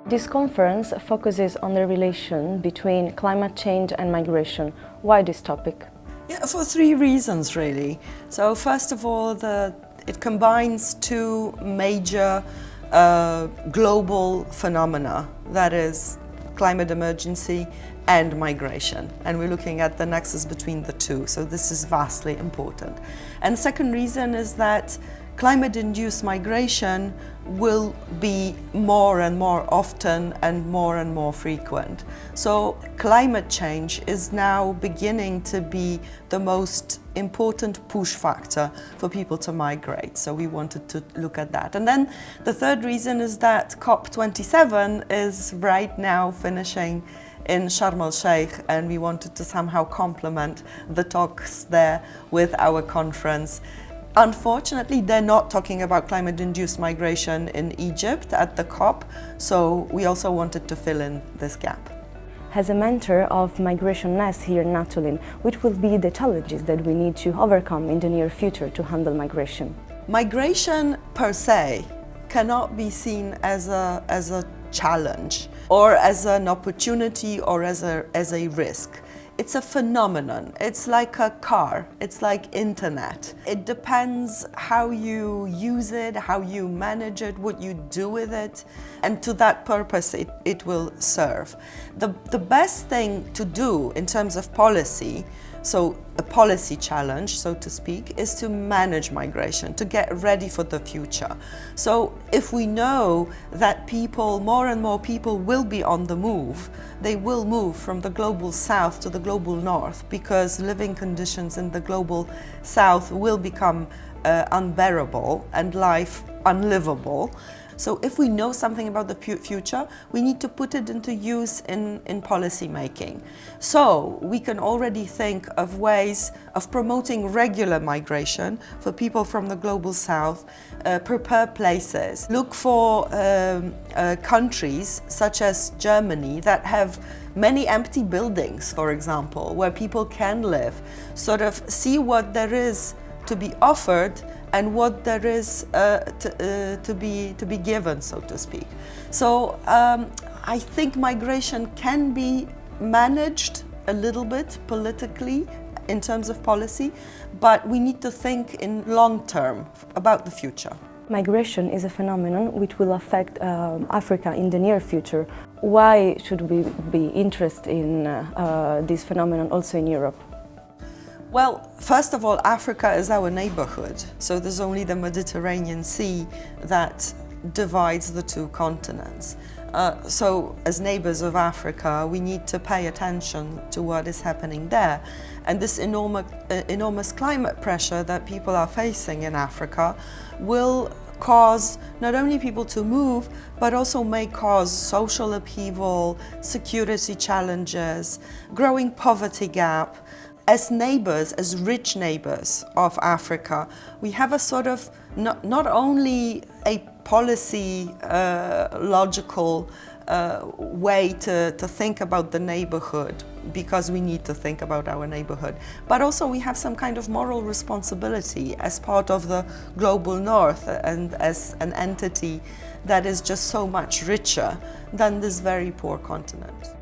This conference focuses on the relation between climate change and migration. Why this topic? Yeah, for three reasons really. So first of all, it combines two major global phenomena, that is climate emergency and migration, and we're looking at the nexus between the two, so this is vastly important. And the second reason is that climate-induced migration will be more and more often and more frequent. So climate change is now beginning to be the most important push factor for people to migrate. So we wanted to look at that. And then the third reason is that COP27 is right now finishing in Sharm el-Sheikh, and we wanted to somehow complement the talks there with our conference. Unfortunately, they're not talking about climate-induced migration in Egypt at the COP, so we also wanted to fill in this gap. As a mentor of Migration Nest here in Natolin, which will be the challenges that we need to overcome in the near future to handle migration? Migration per se cannot be seen as a challenge or as an opportunity or as a risk. It's a phenomenon. It's like a car. It's like internet. It depends how you use it, how you manage it, what you do with it, and to that purpose it will serve. The best thing to do in terms of policy, so a policy challenge, so to speak, is to manage migration, to get ready for the future. So if we know that more and more people will be on the move, they will move from the global south to the global north, because living conditions in the global south will become unbearable and life unlivable. So if we know something about the future, we need to put it into use in policy making. So we can already think of ways of promoting regular migration for people from the global south, prepare places, look for countries such as Germany that have many empty buildings, for example, where people can live, sort of see what there is to be offered and what there is to be given, so to speak. So I think migration can be managed a little bit politically in terms of policy, but we need to think in long term about the future. Migration is a phenomenon which will affect Africa in the near future. Why should we be interested in this phenomenon also in Europe? Well, first of all, Africa is our neighborhood, so there's only the Mediterranean Sea that divides the two continents. So as neighbors of Africa, we need to pay attention to what is happening there. And this enormous climate pressure that people are facing in Africa will cause not only people to move, but also may cause social upheaval, security challenges, growing poverty gap. As neighbors, as rich neighbors of Africa, we have a sort of not only a policy logical way to think about the neighborhood, because we need to think about our neighborhood, but also we have some kind of moral responsibility as part of the global north and as an entity that is just so much richer than this very poor continent.